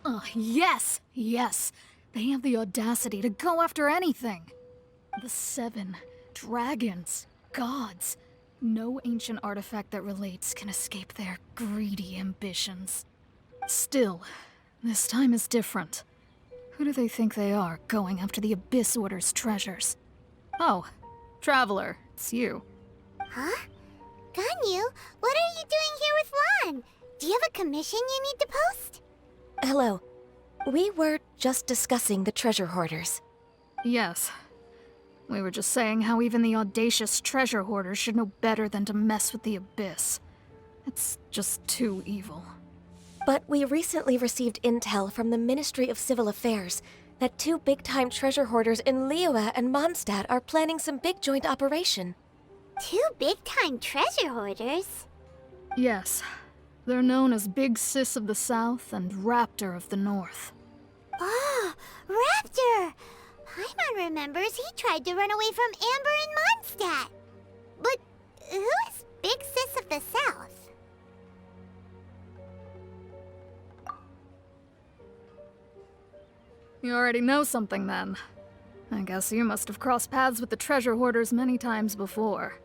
Oh, yes! Yes! They have the audacity to go after anything! The 7 dragons, gods. No ancient artifact that relates can escape their greedy ambitions. Still, this time is different. Who do they think they are, going after the Abyss Order's treasures? Oh, Traveler, it's you. Huh? Ganyu, what are you doing here with Lan? Do you have a commission you need to post? Hello. We were just discussing the treasure hoarders. Yes. We were just saying how even the audacious treasure hoarders should know better than to mess with the Abyss. It's just too evil. But we recently received intel from the Ministry of Civil Affairs that 2 big-time treasure hoarders in Liyue and Mondstadt are planning some big joint operation. 2 big-time treasure hoarders? Yes. They're known as Big Sis of the South and Raptor of the North. Oh, Raptor! Paimon remembers he tried to run away from Amber and Mondstadt. But who is Big Sis of the South? You already know something then. I guess you must have crossed paths with the treasure hoarders many times before.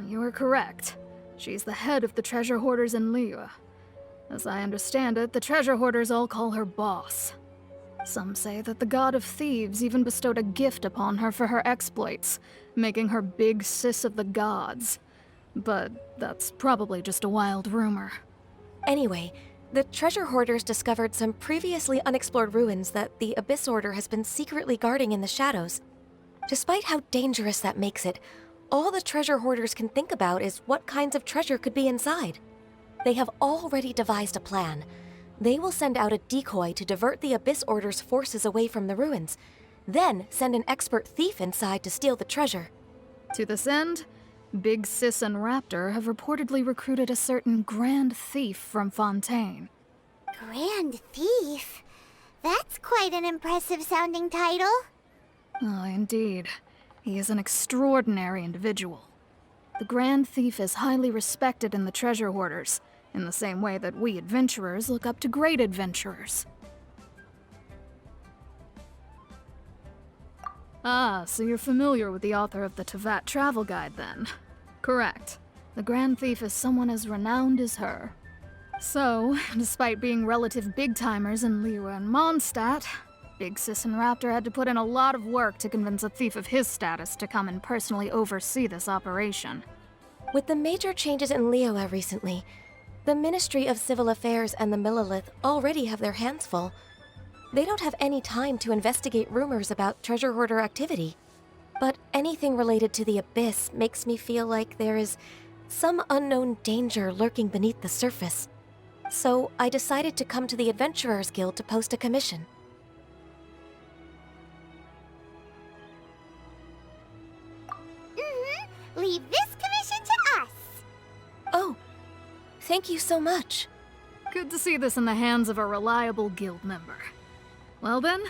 You were correct. She's the head of the treasure hoarders in Liyue. As I understand it, the treasure hoarders all call her boss. Some say that the god of thieves even bestowed a gift upon her for her exploits, making her Big Sis of the gods. But that's probably just a wild rumor. Anyway, the treasure hoarders discovered some previously unexplored ruins that the Abyss Order has been secretly guarding in the shadows. Despite how dangerous that makes it, all the treasure hoarders can think about is what kinds of treasure could be inside. They have already devised a plan. They will send out a decoy to divert the Abyss Order's forces away from the ruins, then send an expert thief inside to steal the treasure. To this end, Big Sis and Raptor have reportedly recruited a certain Grand Thief from Fontaine. Grand Thief? That's quite an impressive sounding title. Oh, indeed. He is an extraordinary individual. The Grand Thief is highly respected in the treasure hoarders, in the same way that we adventurers look up to great adventurers. Ah, so you're familiar with the author of the Tevat Travel Guide, then? Correct. The Grand Thief is someone as renowned as her. So, despite being relative big-timers in Liyue and Mondstadt, Big Sis and Raptor had to put in a lot of work to convince a thief of his status to come and personally oversee this operation. With the major changes in Liyue recently, the Ministry of Civil Affairs and the Millelith already have their hands full. They don't have any time to investigate rumors about treasure hoarder activity. But anything related to the Abyss makes me feel like there is some unknown danger lurking beneath the surface. So I decided to come to the Adventurers Guild to post a commission. Leave this commission to us. Oh, thank you so much. Good to see this in the hands of a reliable guild member. Well then,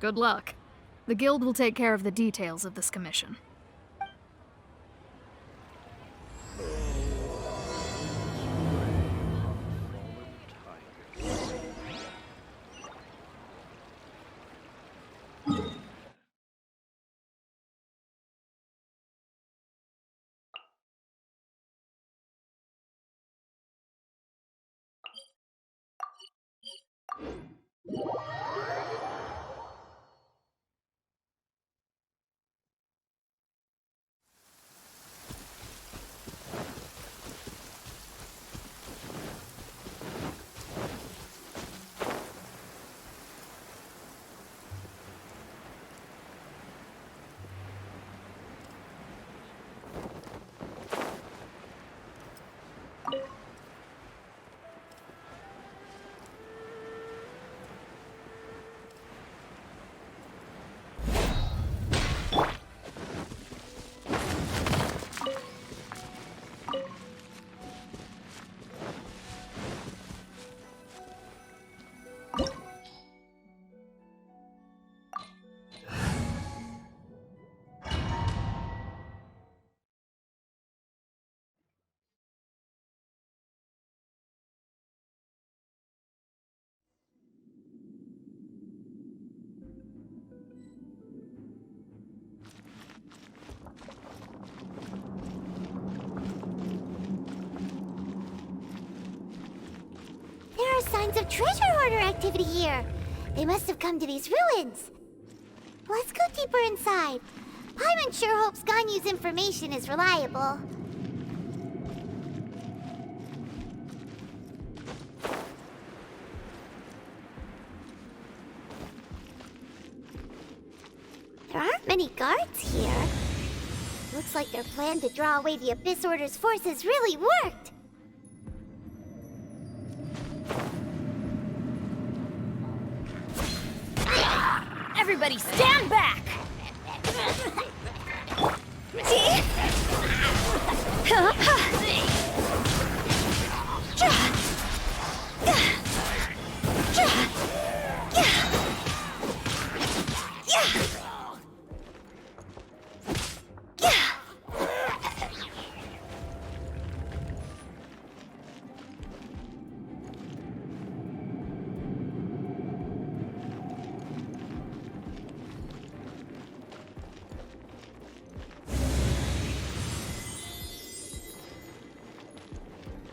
good luck. The guild will take care of the details of this commission. are signs of treasure hoarder activity here. They must have come to these ruins. Let's go deeper inside. Paimon sure hopes Ganyu's information is reliable. There aren't many guards here. Looks like their plan to draw away the Abyss Order's forces really worked. Everybody stand back!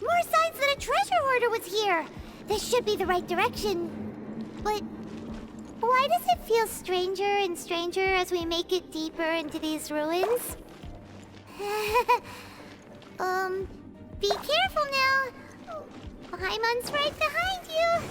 More signs that a treasure hoarder was here. This should be the right direction. But why does it feel stranger and stranger as we make it deeper into these ruins? Be careful now. Paimon's right behind you.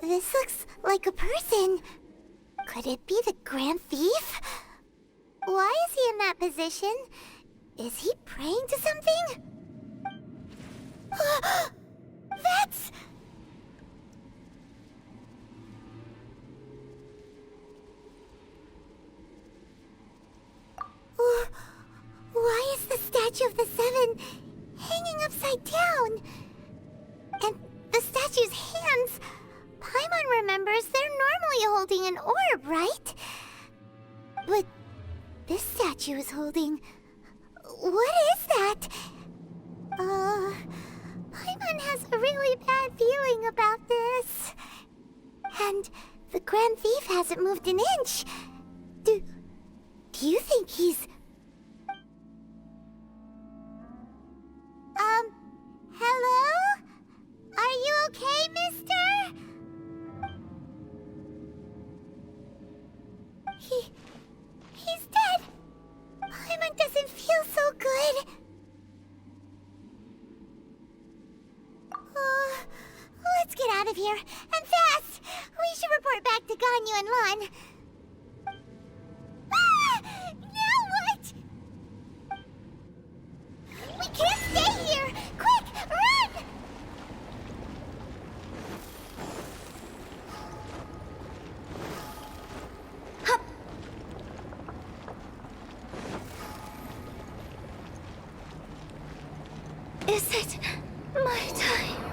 This looks like a person. Could it be the Grand Thief? Why is he in that position? Is he praying to something? That's... Why is the statue of the Seven hanging upside down? And the statue's hands... Paimon remembers they're normally holding an orb, right? But this statue is holding... What is that? Paimon has a really bad feeling about this. And the Grand Thief hasn't moved an inch. Do you think he's... Hello? Are you okay, mister? He's dead. Paimon doesn't feel so good. Let's get out of here, and fast! We should report back to Ganyu and Lan. Now what? We can't stay here! Quick, run! Is it my time?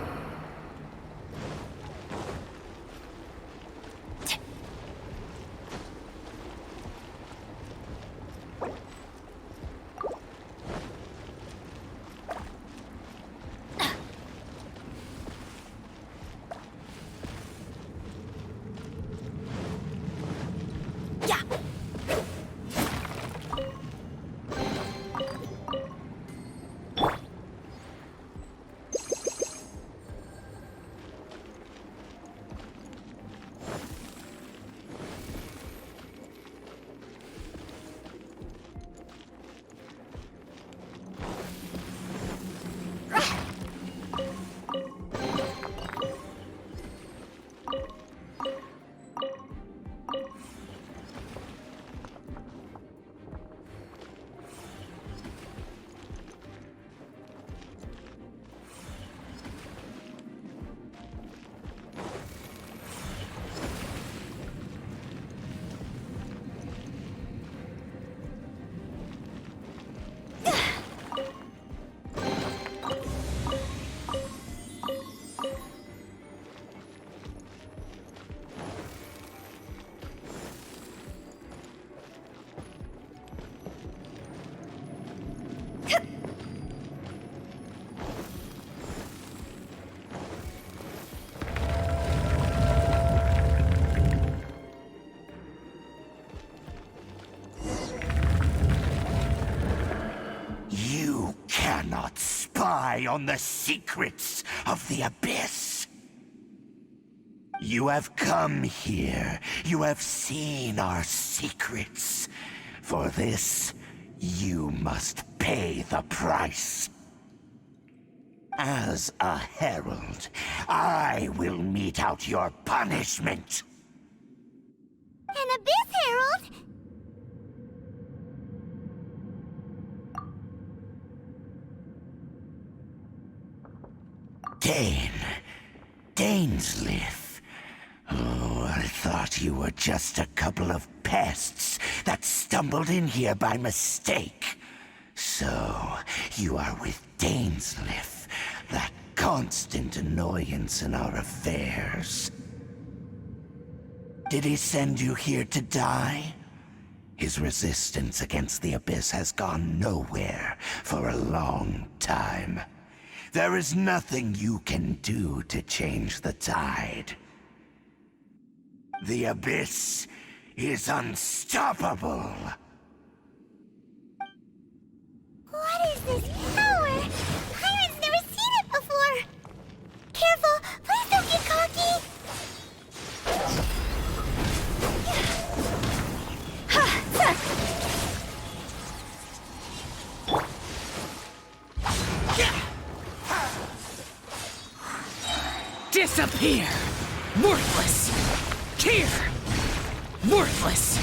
not spy on the secrets of the Abyss. You have come here. You have seen our secrets. For this, you must pay the price. As a herald, I will mete out your punishment. An Abyss Herald? Dainsleif. Oh, I thought you were just a couple of pests that stumbled in here by mistake. So, you are with Dainsleif, that constant annoyance in our affairs. Did he send you here to die? His resistance against the Abyss has gone nowhere for a long time. There is nothing you can do to change the tide. The Abyss is unstoppable. What is this power? Pirate's never seen it before. Careful, please don't get cocky. Disappear! Worthless! Here! Worthless!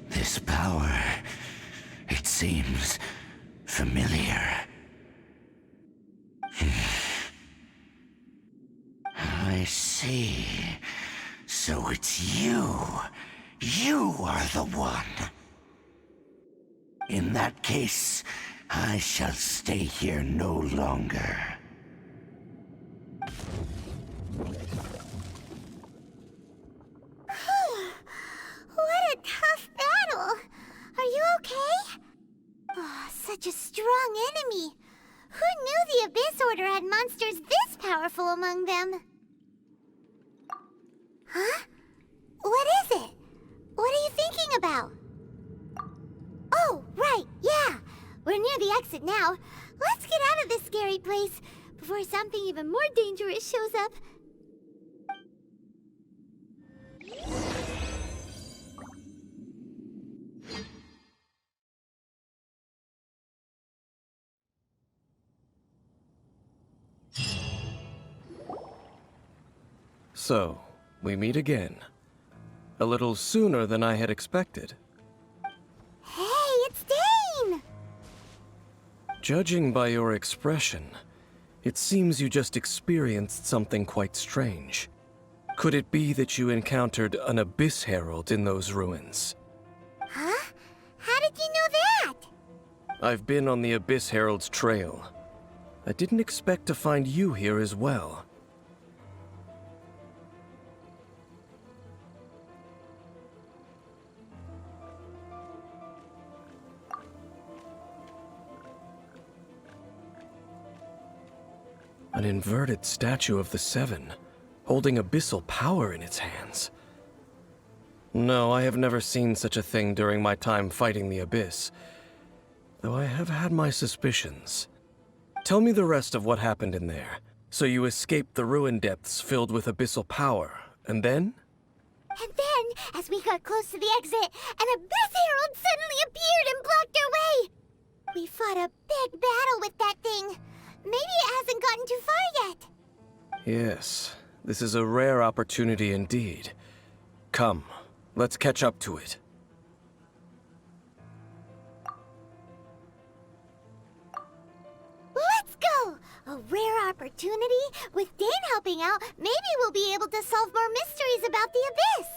This power, it seems familiar. I see. So it's you. You are the one. In that case, I shall stay here no longer. What a tough battle. Are you okay? Oh, such a strong enemy. Who knew the Abyss Order had monsters this powerful among them? Huh? What is it? What are you thinking about? Oh, right, yeah. We're near the exit now. Let's get out of this scary place before something even more dangerous shows up. So, we meet again. A little sooner than I had expected. Hey, it's Dane! Judging by your expression, it seems you just experienced something quite strange. Could it be that you encountered an Abyss Herald in those ruins? Huh? How did you know that? I've been on the Abyss Herald's trail. I didn't expect to find you here as well. An inverted statue of the Seven, holding abyssal power in its hands. No, I have never seen such a thing during my time fighting the Abyss, though I have had my suspicions. Tell me the rest of what happened in there. So you escaped the ruin depths filled with abyssal power, and then? And then, as we got close to the exit, an Abyss Herald suddenly appeared and blocked our way! We fought a big battle with that thing. Maybe it hasn't gotten too far yet. Yes, this is a rare opportunity indeed. Come, let's catch up to it. Let's go! A rare opportunity? With Dane helping out, maybe we'll be able to solve more mysteries about the Abyss!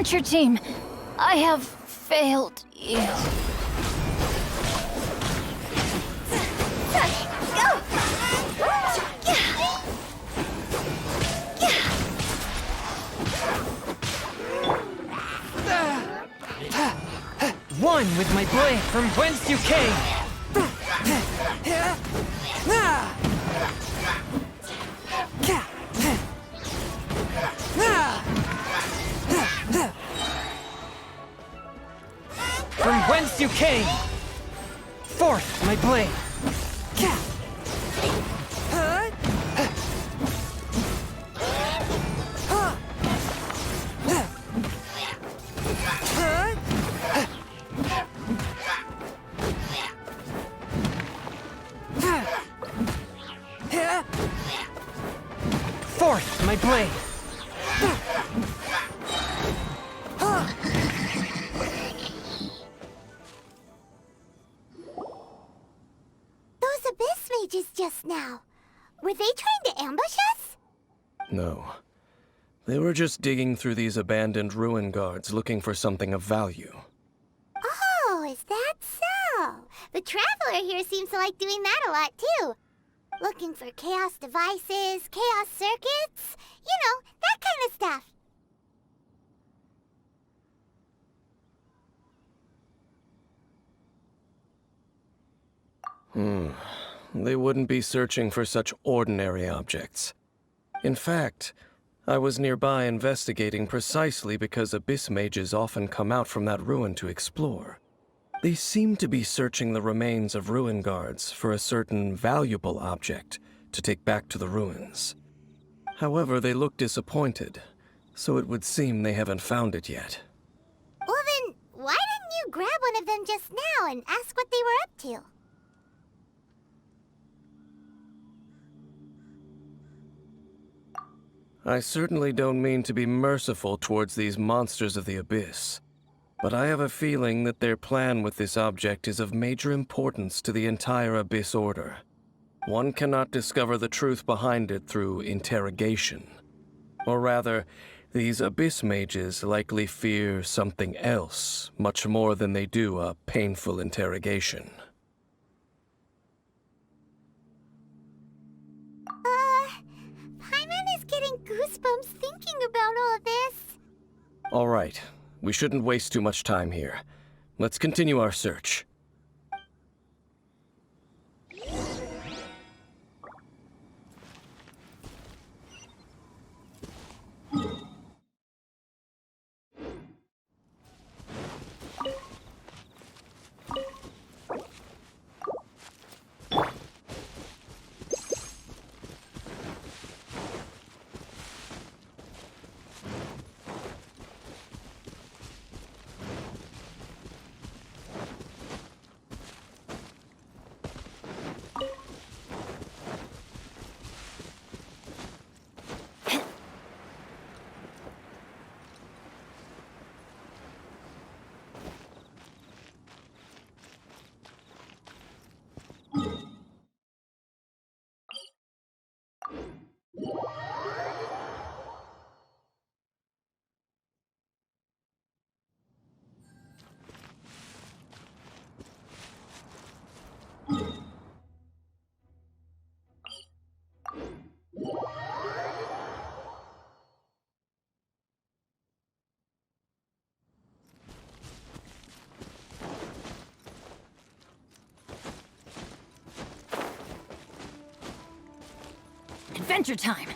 adventure team, I have failed you. One with my blade from whence you came! From whence you came! Forth, my blade! Forth, my blade! Those abyss mages just now. Were they trying to ambush us? No. They were just digging through these abandoned ruin guards looking for something of value. Oh, is that so? The Traveler here seems to like doing that a lot, too. Looking for chaos devices, chaos circuits, you know, that kind of stuff. They wouldn't be searching for such ordinary objects. In fact, I was nearby investigating precisely because abyss mages often come out from that ruin to explore. They seem to be searching the remains of ruin guards for a certain valuable object to take back to the ruins. However, they look disappointed, so it would seem they haven't found it yet. Well then, why didn't you grab one of them just now and ask what they were up to? I certainly don't mean to be merciful towards these monsters of the abyss, but I have a feeling that their plan with this object is of major importance to the entire Abyss Order. One cannot discover the truth behind it through interrogation. Or rather, these abyss mages likely fear something else, much more than they do a painful interrogation. Paimon is getting goosebumps thinking about all this. All right, we shouldn't waste too much time here. Let's continue our search. Adventure time!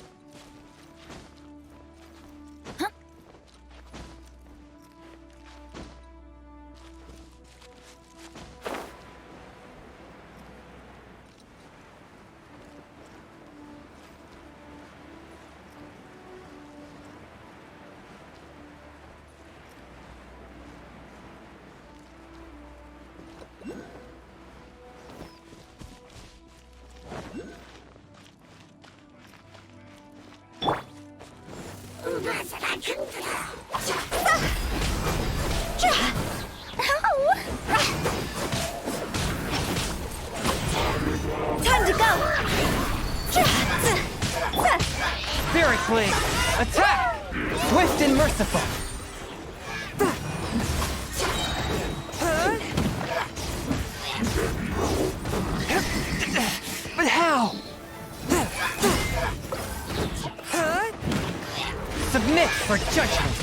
Time to go! Spirit Blade! Attack! Swift and merciful! But how? Submit for judgment.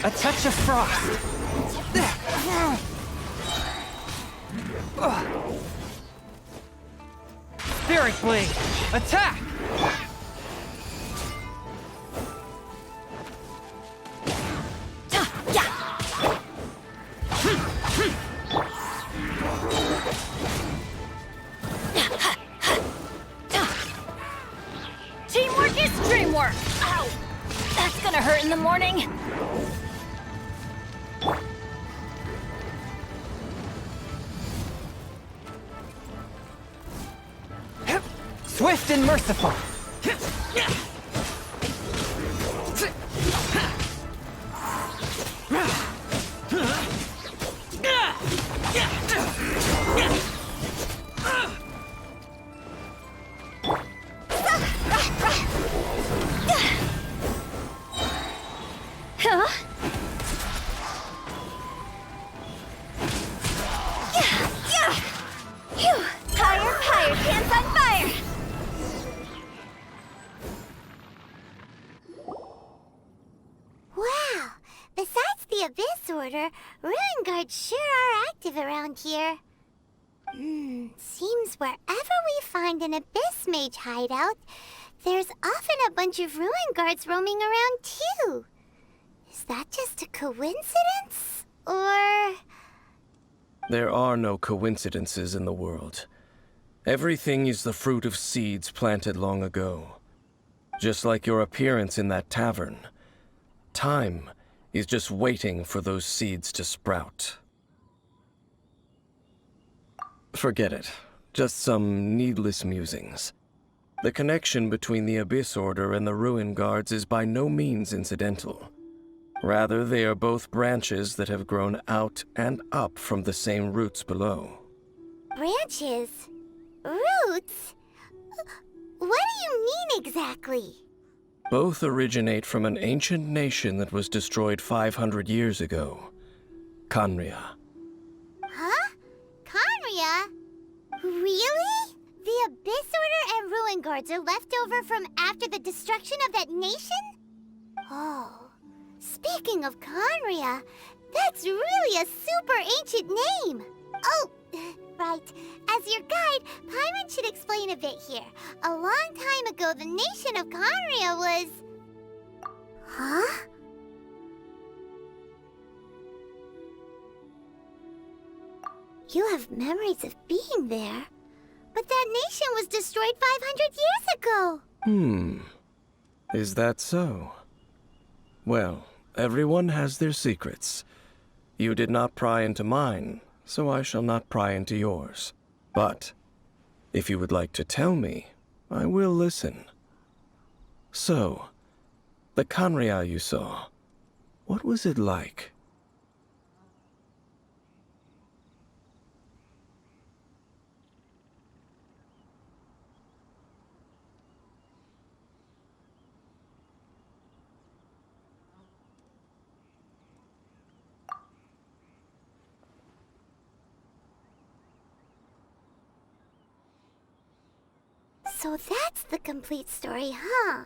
A touch of frost. Spirit Blade, attack! Teamwork is dreamwork! Ow! That's gonna hurt in the morning. Swift and merciful. Huh? Phew! Higher, pants on fire! Wow! Besides the Abyss Order, Ruin Guards sure are active around here. Seems wherever we find an Abyss Mage hideout, there's often a bunch of Ruin Guards roaming around too. Is that just a coincidence? Or... There are no coincidences in the world. Everything is the fruit of seeds planted long ago. Just like your appearance in that tavern. Time is just waiting for those seeds to sprout. Forget it. Just some needless musings. The connection between the Abyss Order and the Ruin Guards is by no means incidental. Rather, they are both branches that have grown out and up from the same roots below. branches? Roots? What do you mean exactly? Both originate from an ancient nation that was destroyed 500 years ago. Khaenri'ah. Huh? Khaenri'ah? Really? The Abyss Order and Ruin Guards are left over from after the destruction of that nation? Oh, speaking of Khaenri'ah, that's really a super ancient name. Oh, right. As your guide, Paimon should explain a bit here. A long time ago, the nation of Khaenri'ah was... Huh? You have memories of being there. But that nation was destroyed 500 years ago. Is that so? Well, everyone has their secrets. You did not pry into mine, so I shall not pry into yours. But, if you would like to tell me, I will listen. So, the Khaenri'ah you saw, what was it like? So that's the complete story, huh?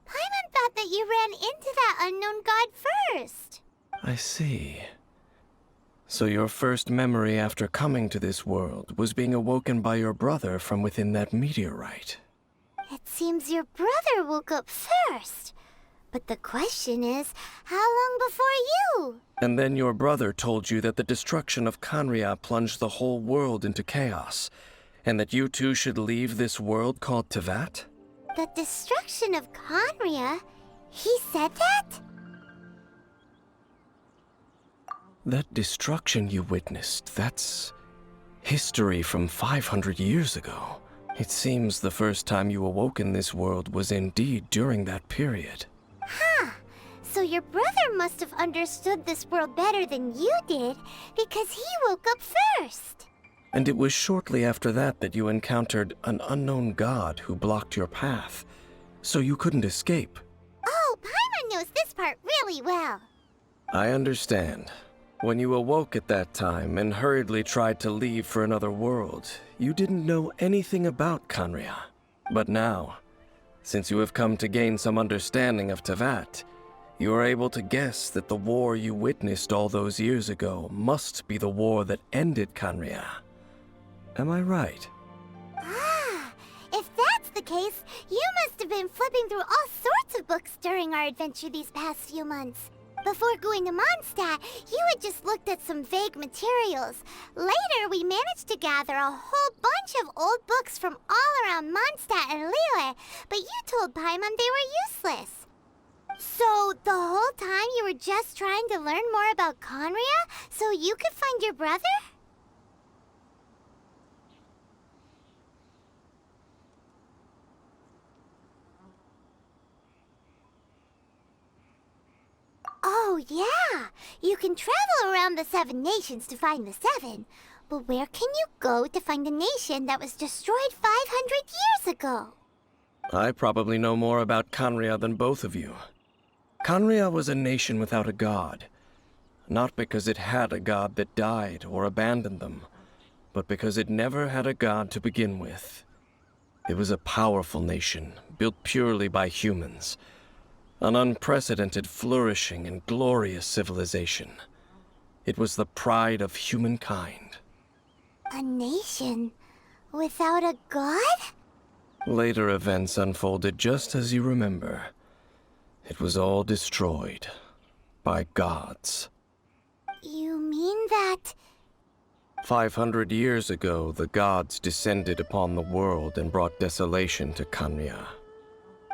Paimon thought that you ran into that unknown god first. I see. So your first memory after coming to this world was being awoken by your brother from within that meteorite. It seems your brother woke up first. But the question is, how long before you? And then your brother told you that the destruction of Khaenri'ah plunged the whole world into chaos, and that you two should leave this world called Tevat? The destruction of Khaenri'ah? He said that? That destruction you witnessed, that's history from 500 years ago. It seems the first time you awoke in this world was indeed during that period. Huh. So your brother must have understood this world better than you did, because he woke up first. And it was shortly after that that you encountered an unknown god who blocked your path, so you couldn't escape. Oh, Paimon knows this part really well. I understand. When you awoke at that time and hurriedly tried to leave for another world, you didn't know anything about Khaenri'ah. But now, since you have come to gain some understanding of Teyvat, you are able to guess that the war you witnessed all those years ago must be the war that ended Khaenri'ah. Am I right? Ah, if that's the case, you must have been flipping through all sorts of books during our adventure these past few months. Before going to Mondstadt, you had just looked at some vague materials. Later, we managed to gather a whole bunch of old books from all around Mondstadt and Liyue, but you told Paimon they were useless. So, the whole time you were just trying to learn more about Khaenri'ah so you could find your brother? Oh, yeah! You can travel around the 7 nations to find the 7. But where can you go to find a nation that was destroyed 500 years ago? I probably know more about Khaenri'ah than both of you. Khaenri'ah was a nation without a god. Not because it had a god that died or abandoned them, but because it never had a god to begin with. It was a powerful nation, built purely by humans. An unprecedented, flourishing, and glorious civilization. It was the pride of humankind. A nation without a god? Later events unfolded just as you remember. It was all destroyed by gods. You mean that... 500 years ago, the gods descended upon the world and brought desolation to Khaenri'ah.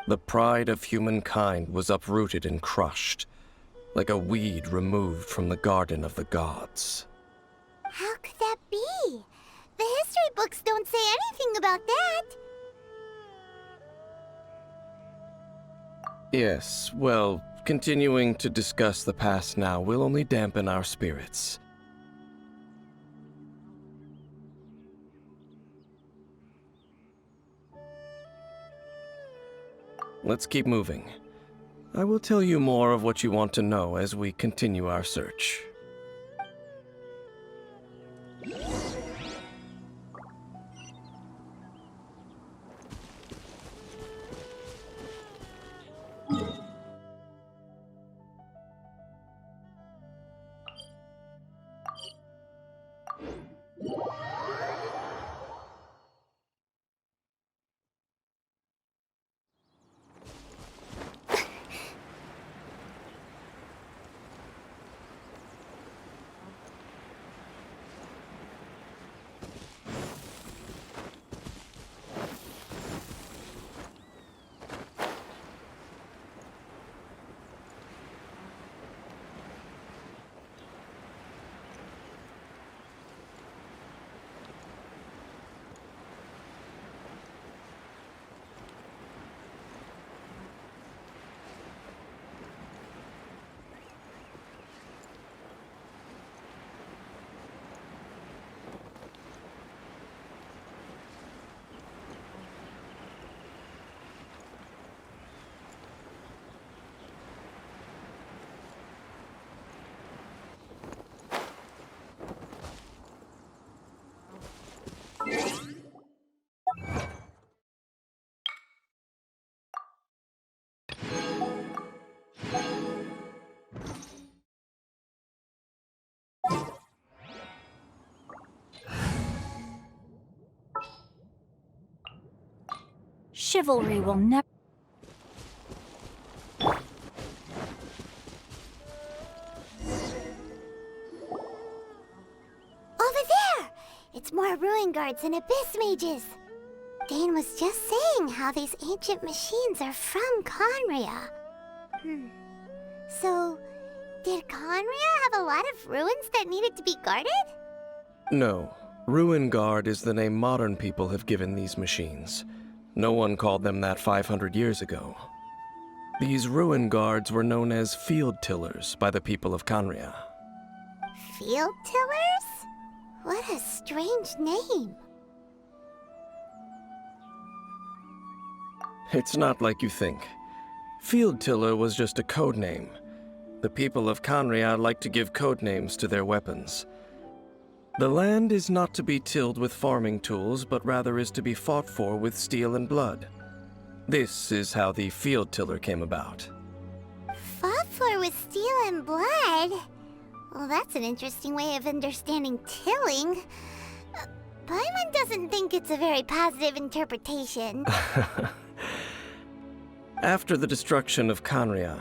The pride of humankind was uprooted and crushed, like a weed removed from the garden of the gods. How could that be? The history books don't say anything about that. Yes, well, continuing to discuss the past now will only dampen our spirits. Let's keep moving. I will tell you more of what you want to know as we continue our search. Chivalry will never. Over there! It's more ruin guards and abyss mages. Dane was just saying how these ancient machines are from Khaenri'ah. So, did Khaenri'ah have a lot of ruins that needed to be guarded? No. Ruin Guard is the name modern people have given these machines. No one called them that 500 years ago. These ruin guards were known as field tillers by the people of Khaenri'ah. Field tillers? What a strange name. It's not like you think. Field tiller was just a code name. The people of Canria like to give code names to their weapons. The land is not to be tilled with farming tools, but rather is to be fought for with steel and blood. This is how the field tiller came about. Fought for with steel and blood? Well, that's an interesting way of understanding tilling. Paimon doesn't think it's a very positive interpretation. After the destruction of Canria,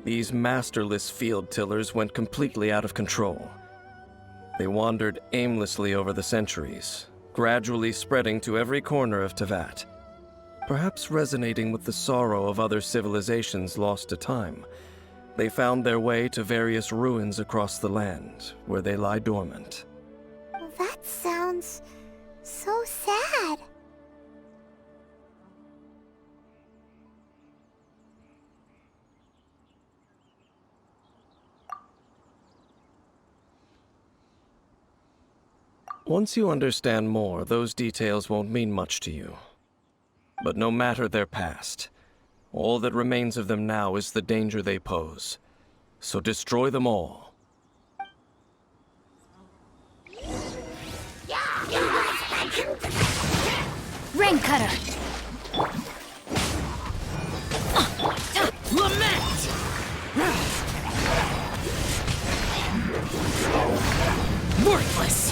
these masterless field tillers went completely out of control. They wandered aimlessly over the centuries, gradually spreading to every corner of Teyvat. Perhaps resonating with the sorrow of other civilizations lost to time, they found their way to various ruins across the land, where they lie dormant. That sounds so sad. Once you understand more, those details won't mean much to you. But no matter their past, all that remains of them now is the danger they pose. So destroy them all. Rain Cutter! Lament! Worthless!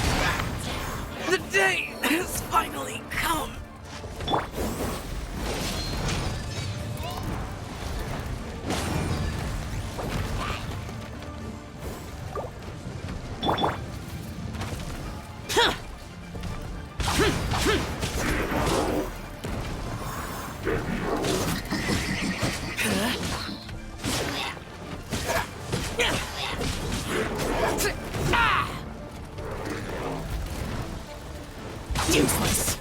The day has finally come! Useless!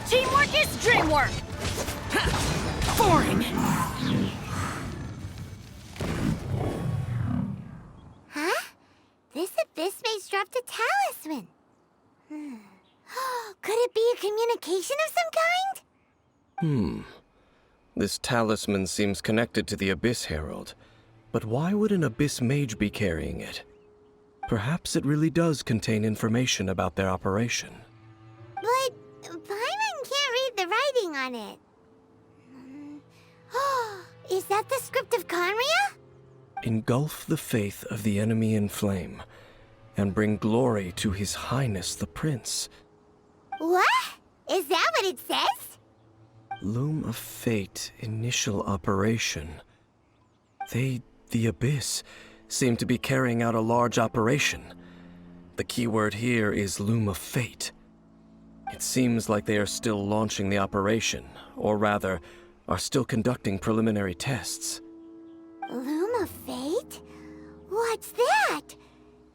Teamwork is dreamwork! Boring! Huh? This abyss maze dropped a talisman. Could it be a communication of some kind? This talisman seems connected to the Abyss Herald. But why would an Abyss Mage be carrying it? Perhaps it really does contain information about their operation. But Paimon can't read the writing on it. Is that the script of Conria? Engulf the faith of the enemy in flame, and bring glory to His Highness the Prince. What? Is that what it says? Loom of Fate, initial operation. They, the Abyss, seem to be carrying out a large operation. The keyword here is Loom of Fate. It seems like they are still launching the operation, or rather, are still conducting preliminary tests. Loom of Fate? What's that?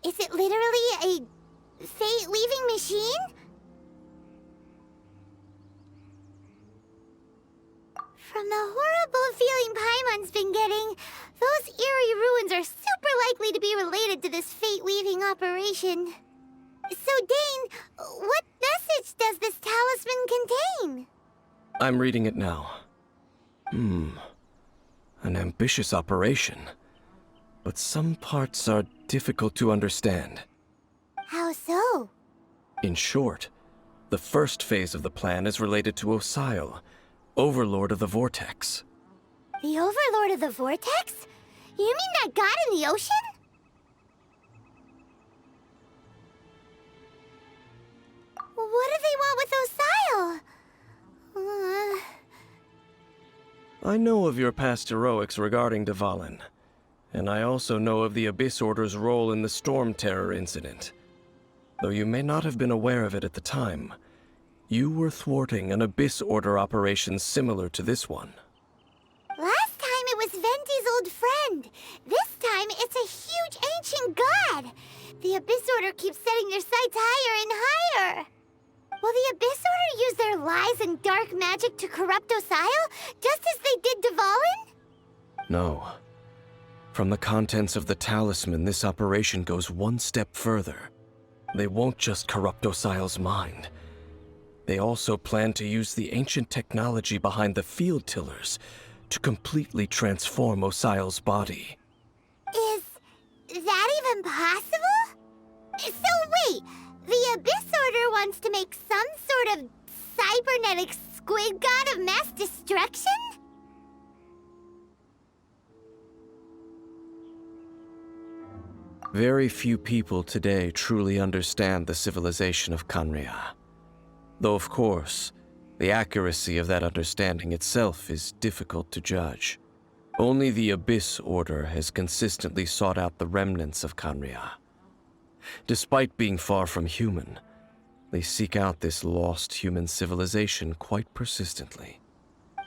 Is it literally a fate-weaving machine? From the horrible feeling Paimon's been getting, those eerie ruins are super likely to be related to this fate-weaving operation. So, Dane, what message does this talisman contain? I'm reading it now. An ambitious operation. But some parts are difficult to understand. How so? In short, the first phase of the plan is related to Osile, Overlord of the Vortex. The Overlord of the Vortex? You mean that god in the ocean? What do they want with Osile? I know of your past heroics regarding Dvalin, and I also know of the Abyss Order's role in the Storm Terror incident. Though you may not have been aware of it at the time, you were thwarting an Abyss Order operation similar to this one. Order keeps setting their sights higher and higher. Will the Abyss Order use their lies and dark magic to corrupt Osile, just as they did Dvalin? No. From the contents of the talisman, this operation goes one step further. They won't just corrupt Osile's mind. They also plan to use the ancient technology behind the field tillers to completely transform Osile's body. Is that even possible? So wait, the Abyss Order wants to make some sort of cybernetic squid god of mass destruction? Very few people today truly understand the civilization of Khaenri'ah. Though of course, the accuracy of that understanding itself is difficult to judge. Only the Abyss Order has consistently sought out the remnants of Khaenri'ah. Despite being far from human, they seek out this lost human civilization quite persistently.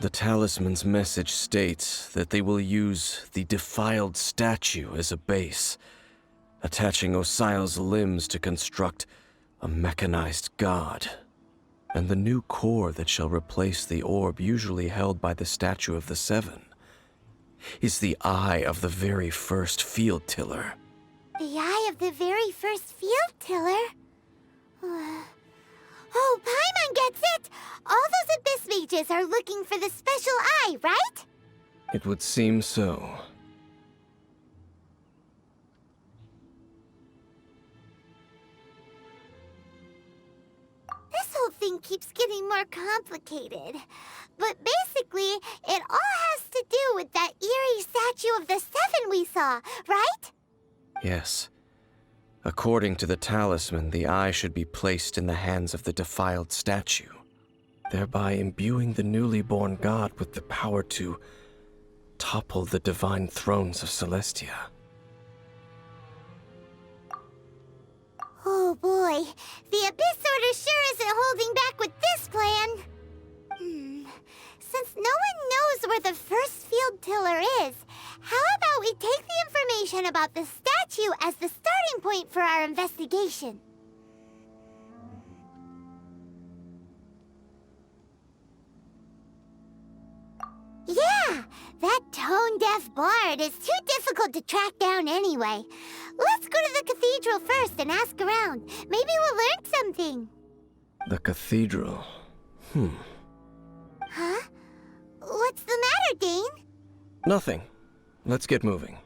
The talisman's message states that they will use the defiled statue as a base, attaching Osile's limbs to construct a mechanized god. And the new core that shall replace the orb usually held by the Statue of the Seven is the eye of the very first field tiller. The eye of the very first field tiller? Oh, Paimon gets it! All those Abyss mages are looking for the special eye, right? It would seem so. This whole thing keeps getting more complicated. But basically, it all has to do with that eerie Statue of the Seven we saw, right? Yes. According to the talisman, the eye should be placed in the hands of the defiled statue, thereby imbuing the newly born god with the power to topple the divine thrones of Celestia. Oh boy, the Abyss Order sure isn't holding back with this plan. Since no one knows where the first field tiller is, how about we take the information about the statue as the starting point for our investigation? Yeah, that tone-deaf bard is too difficult to track down anyway. Let's go to the cathedral first and ask around. Maybe we'll learn something. The cathedral. Huh? What's the matter, Dane? Nothing. Let's get moving.